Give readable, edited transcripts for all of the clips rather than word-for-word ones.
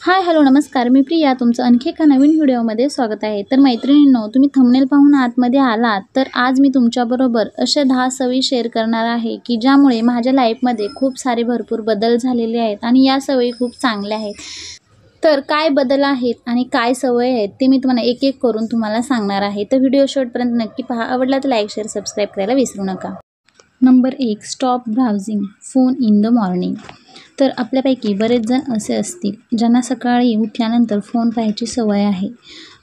हाय, hello, नमस्कार. मी प्रिया. तुमचं आणखी एका नवीन व्हिडिओमध्ये स्वागत आहे. तर मैत्रिणींनो, तुम्ही थंबनेल पाहून आतमध्ये आलात, तर आज मी तुमच्याबरोबर अशा 10 सवयी शेअर करणार आहे, की ज्यामुळे माझ्या लाईफमध्ये खूप सारे भरपूर बदल झालेले आहेत आणि या सवयी खूप चांगल्या आहेत. तर काय बदल आहेत आणि काय सवय आहेत ते मी तुम्हाला एक-एक करून तुम्हाला सांगणार आहे. तर व्हिडिओ शेवटपर्यंत नक्की पहा. आवडला तर लाईक, शेअर, सबस्क्राईब करायला विसरू नका. Number 1, stop browsing phone in the morning. तर आपल्यापैकी बरेच जण असे असतील ज्यांना सकाळी उठल्यानंतर फोन पाहायची सवय आहे.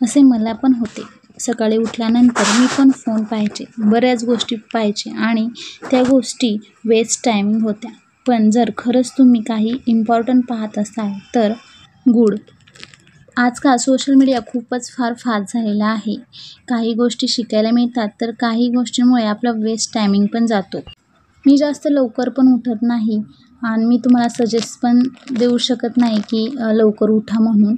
असे मला पण होते. सकाळी उठल्यानंतर मी पण फोन पाहायचे, बऱ्याच गोष्टी पाहायचे आणि त्या गोष्टी वेस्ट टायमिंग होत्या. पण जर खरंच तुम्ही काही इम्पॉर्टंट पाहत असाल तर गुड. आजकाल सोशल मीडिया खूपच फार फास्ट झालेला आहे. काही गोष्टी शिकायला मिळतात, तर काही गोष्टींमुळे आपला वेस्ट टायमिंग पण जातो. मी जास्त लवकर पण उठत नाही आणि मी तुम्हाला सजेस्ट पण देऊ शकत नाही की लवकर उठा म्हणून.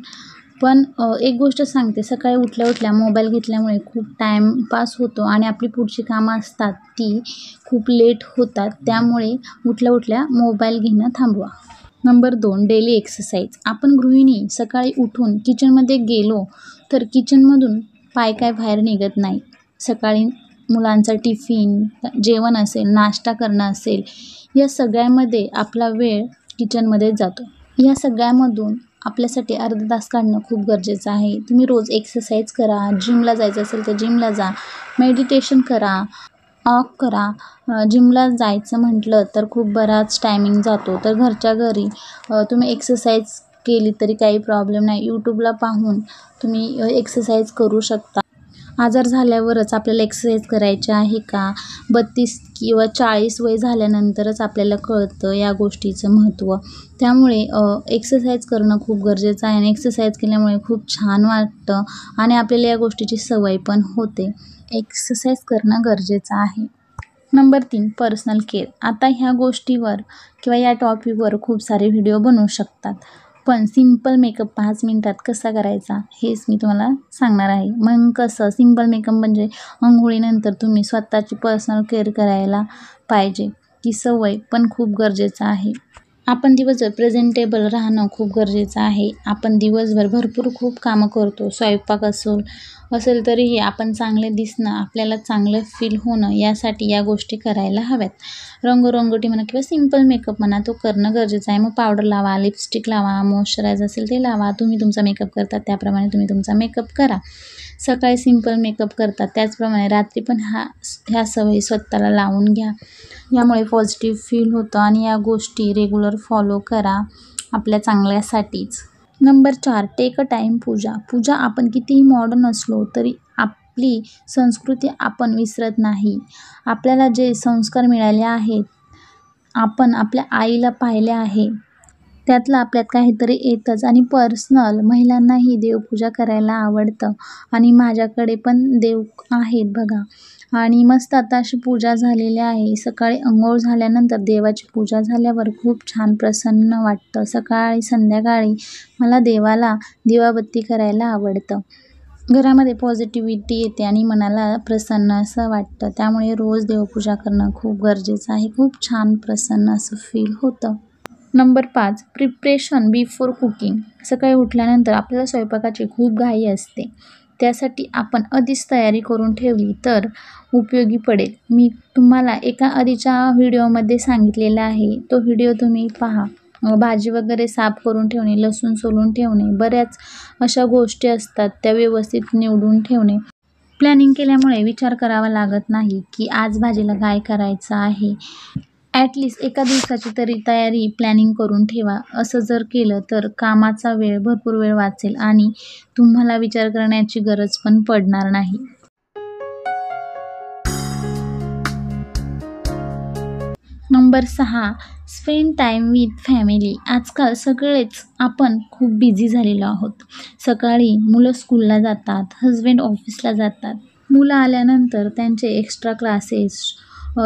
पण एक गोष्ट सांगते, सकाळी उठल्या-उठल्या मोबाईल घेतल्यामुळे खूप टाईमपास होतो आणि आपली पुढची कामं असतात ती खूप लेट होतात. त्यामुळे उठल्या-उठल्या मोबाईल घेणं थांबवा. Number 2, daily exercise. आपण गृहिणी सकाळी उठून किचनमध्ये गेलो तर किचनमधून पाय काय बाहेर निघत नाही. सकाळी मुलांचा टिफिन, जेवण असेल, नाश्ता करणं असेल, या सगळ्यामध्ये आपला वेळ किचनमध्येच जातो. या सगळ्यामधून आपल्यासाठी अर्धा तास काढणं खूप गरजेचं आहे. तुम्ही रोज एक्सरसाइज करा, जिमला जायचं असेल तर जिमला जा, मेडिटेशन करा, वॉक करा. जिमला जायचं म्हटलं तर खूप बराच टायमिंग जातो. तर घरच्या घरी तुम्ही एक्सरसाइज केली तरी काही प्रॉब्लेम नाही. यूट्यूबला पाहून तुम्ही एक्सरसाइज करू शकता. आजार झाल्यावरच आपल्याला एक्सरसाइज करायची आहे का? 32 किंवा 40 वय झाल्यानंतरच आपल्याला कळतं या गोष्टीचं महत्त्व. त्यामुळे एक्सरसाइज करणं खूप गरजेचं आहे आणि एक्सरसाइज केल्यामुळे खूप छान वाटतं आणि आपल्याला या गोष्टीची सवय पण होते. एक्सरसाइज करणं गरजेचं आहे. Number 3, personal care. आता ह्या गोष्टीवर किंवा या टॉपिकवर खूप सारे व्हिडिओ बनवू शकतात. पण सिंपल मेकअप 5 मिनिटात कसा करायचा हेच मी तुम्हाला सांगणार आहे. मग कसं सिंपल मेकअप म्हणजे अंघोळीनंतर तुम्ही स्वतःची पर्सनल केअर करायला पाहिजे. ही सवय पण खूप गरजेचं आहे. आपण दिवसभर प्रेझेंटेबल राहणं खूप गरजेचं आहे. आपण दिवसभर भरपूर खूप कामं करतो. स्वयंपाक असेल तरीही आपण चांगले दिसणं, आपल्याला चांगलं फील होणं यासाठी या गोष्टी करायला हव्यात. रंगरंगोटी म्हणा किंवा सिंपल मेकअप म्हणा तो करणं गरजेचं आहे. मग पावडर लावा, लिपस्टिक लावा, मॉइश्चरायझर असेल ते लावा. तुम्ही तुमचा मेकअप करता त्याप्रमाणे तुम्ही तुमचा मेकअप करा. सकाळी सिंपल मेकअप करतात त्याचप्रमाणे रात्री पण ह्या सवयी स्वतःला लावून घ्या. यामुळे पॉझिटिव्ह फील होतं आणि या गोष्टी रेग्युलर फॉलो करा आपल्या चांगल्यासाठीच. नंबर 4, टेक अ टाईम पूजा. पूजा आपण कितीही मॉडर्न असलो तरी आपली संस्कृती आपण विसरत नाही. आपल्याला जे संस्कार मिळाले आहेत, आपण आपल्या आईला पाहिले आहे, त्यातलं आपल्यात काहीतरी येतंच. आणि पर्सनल महिलांनाही देवपूजा करायला आवडतं आणि माझ्याकडे पण देव आहेत बघा. आणि मस्त आता अशी पूजा झालेली आहे. सकाळी अंघोळ झाल्यानंतर देवाची पूजा झाल्यावर खूप छान प्रसन्न वाटतं. सकाळी संध्याकाळी मला देवाला दिवाबत्ती करायला आवडतं. घरामध्ये पॉझिटिव्हिटी येते आणि मनाला प्रसन्न असं वाटतं. त्यामुळे रोज देवपूजा करणं खूप गरजेचं आहे. खूप छान प्रसन्न असं फील होतं. Number 5, preparation before cooking. सकाळी उठल्यानंतर आपल्याला स्वयंपाकाची खूप घाई असते. त्यासाठी आपण आधीच तयारी करून ठेवली तर उपयोगी पडेल. मी तुम्हाला एका आधीच्या व्हिडिओमध्ये सांगितलेलं आहे. तो व्हिडिओ तुम्ही पहा. भाजी वगैरे साफ करून ठेवणे, लसूण सोलून ठेवणे, बऱ्याच अशा गोष्टी असतात त्या व्यवस्थित निवडून ठेवणे. प्लॅनिंग केल्यामुळे विचार करावा लागत नाही की आज भाजीला काय करायचं आहे. ॲटलिस्ट एका दिवसाची तरी तयारी प्लॅनिंग करून ठेवा. असं जर केलं तर कामाचा भरपूर वेळ वाचेल आणि तुम्हाला विचार करण्याची गरज पण पडणार नाही. Number 6, spend time with family. आजकाल सगळेच आपण खूप बिझी झालेलो आहोत. सकाळी मुलं स्कूलला जातात, हजबंड ऑफिसला जातात. मुलं आल्यानंतर त्यांचे एक्स्ट्रा क्लासेस,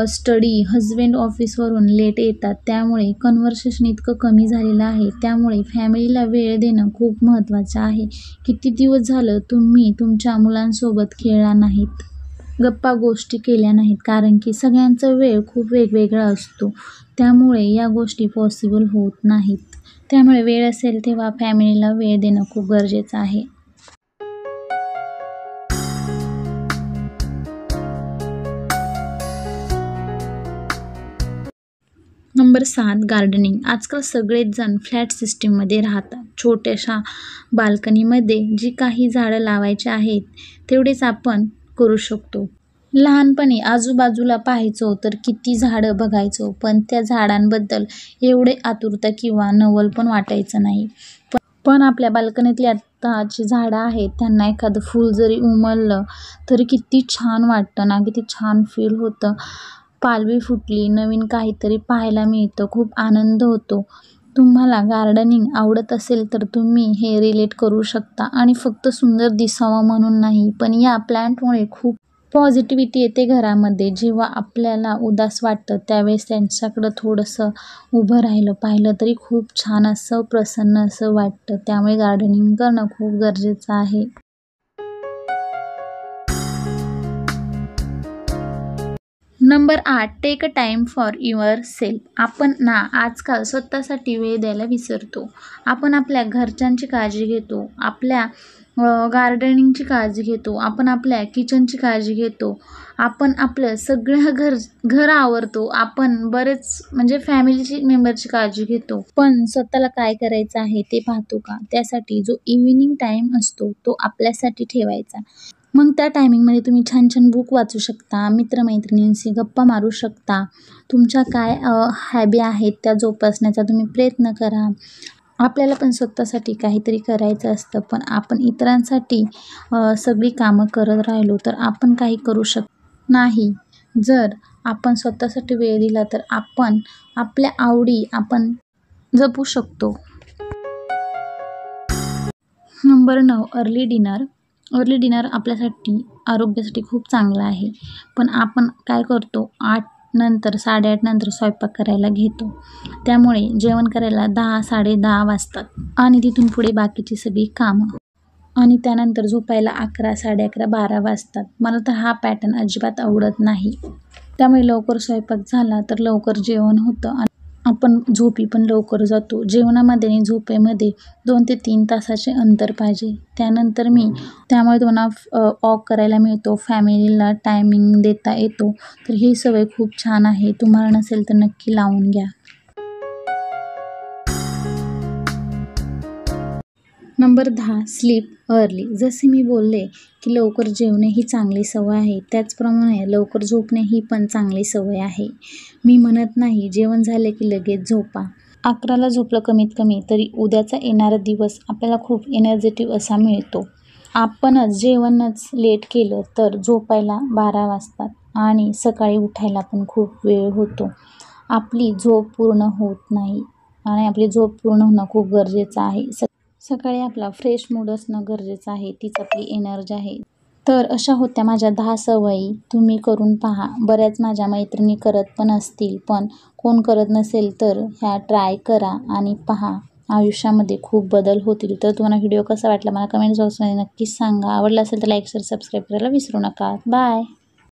स्टडी, हजबंड ऑफिसवरून लेट येतात. त्यामुळे कन्व्हर्सेशन इतकं कमी झालेलं आहे. त्यामुळे फॅमिलीला वेळ देणं खूप महत्त्वाचं आहे. किती दिवस झालं तुम्ही तुमच्या मुलांसोबत खेळला नाहीत, गप्पा गोष्टी केल्या नाहीत, कारण की सगळ्यांचा वेळ खूप वेगवेगळा असतो. त्यामुळे या गोष्टी पॉसिबल होत नाहीत. त्यामुळे वेळ असेल तेव्हा फॅमिलीला वेळ देणं खूप गरजेचं आहे. Number 7 gardening. आजकाल सगळेच जण फ्लॅट सिस्टीममध्ये राहतात. छोट्याशा बाल्कनीमध्ये जी काही झाडं लावायची आहेत तेवढेच आपण करू शकतो. लहानपणी आजूबाजूला पाहायचो तर किती झाडं बघायचो, पण त्या झाडांबद्दल एवढे आतुरता किंवा नवल पण वाटायचं नाही. पण आपल्या बाल्कनीतली आत्ताची झाडं आहेत त्यांना एखादं फूल जरी उमललं तरी किती छान वाटतं ना, किती छान फील होतं. पालवी फुटली, नवीन काहीतरी पाहायला मिळतं, खूप आनंद होतो. तुम्हाला गार्डनिंग आवडत असेल तर तुम्ही हे रिलेट करू शकता. आणि फक्त सुंदर दिसावं म्हणून नाही, पण या प्लॅन्टमुळे खूप पॉझिटिव्हिटी येते घरामध्ये. जेव्हा आपल्याला उदास वाटतं त्यावेळेस त्यांच्याकडं थोडंसं उभं राहिलं पाहिलं तरी खूप छान असं प्रसन्न असं वाटतं. त्यामुळे गार्डनिंग करणं खूप गरजेचं आहे. Number 8 take a time for yourself. आपण ना आजकाल स्वतःसाठी वेळ द्यायला विसरतो. आपण आपल्या घरच्यांची काळजी घेतो, आपल्या गार्डनिंगची काळजी घेतो, आपण आपल्या किचनची काळजी घेतो, आपण आपलं सगळं घर आवरतो, आपण बरेच म्हणजे फॅमिलीची मेंबरची काळजी घेतो. पण स्वतःला काय करायचं आहे ते पाहतो का? त्यासाठी जो इव्हिनिंग टाईम असतो तो आपल्यासाठी ठेवायचा. मग त्या टायमिंगमध्ये तुम्ही छान छान बुक वाचू शकता, मित्रमैत्रिणींशी गप्पा मारू शकता, तुमच्या काय हॅबी आहेत त्या जोपासण्याचा तुम्ही प्रयत्न करा. आपल्याला पण स्वतःसाठी काहीतरी करायचं असतं, पण आपण इतरांसाठी सगळी कामं करत राहिलो तर आपण काही करू शकत नाही. जर आपण स्वतःसाठी वेळ दिला तर आपण आपल्या आवडी आपण जपू शकतो. Number 9 early dinner. Early dinner आपल्यासाठी आरोग्यासाठी खूप चांगलं आहे, पण आपण काय करतो 8 नंतर 8:30 नंतर स्वयंपाक करायला घेतो. त्यामुळे जेवण करायला 10 10:30 वाजतात आणि तिथून पुढे बाकीची सगळी कामं आणि त्यानंतर झोपायला 11 11:30 12 वाजतात. मला तर हा पॅटर्न अजिबात आवडत नाही. त्यामुळे लवकर स्वयंपाक झाला तर लवकर जेवण होतं आणि आपण झोपी पण लवकर जातो. जेवणामध्ये आणि झोपेमध्ये 2 ते 3 तासाचे अंतर पाहिजे. त्यामुळे तुम्हाला वॉक करायला मिळतो, फॅमिलीला टायमिंग देता येतो. तर ही सवय खूप छान आहे. तुम्हाला नसेल तर नक्की लावून घ्या. Number 10 sleep early. जसे मी बोलले की लवकर जेवणे ही चांगली सवय आहे, त्याचप्रमाणे लवकर झोपणे ही पण चांगली सवय आहे. मी म्हणत नाही जेवण झाले की लगेच झोपा. 11ला झोपलं कमीत कमी तरी उद्याचा येणारा दिवस आपल्याला खूप एनर्जेटिव्ह असा मिळतो. आपणच जेवणच लेट केलं तर झोपायला 12 वाजतात आणि सकाळी उठायला पण खूप वेळ होतो. आपली झोप पूर्ण होत नाही आणि आपली झोप पूर्ण होणं खूप गरजेचं आहे. सकाळी आपला फ्रेश मूड असणं गरजेचं आहे, तीच आपली एनर्जी आहे. तर अशा होत्या माझ्या 10 सवयी. तुम्ही करून पहा. बऱ्याच माझ्या मैत्रिणी करत पण असतील, पण कोण करत नसेल तर ह्या ट्राय करा आणि पहा. आयुष्यामध्ये खूप बदल होतील. तर तुम्हाला व्हिडिओ कसा वाटला मला कमेंट बॉक्समध्ये नक्कीच सांगा. आवडला असेल तर लाईक शेअर सबस्क्राईब करायला विसरू नका. बाय.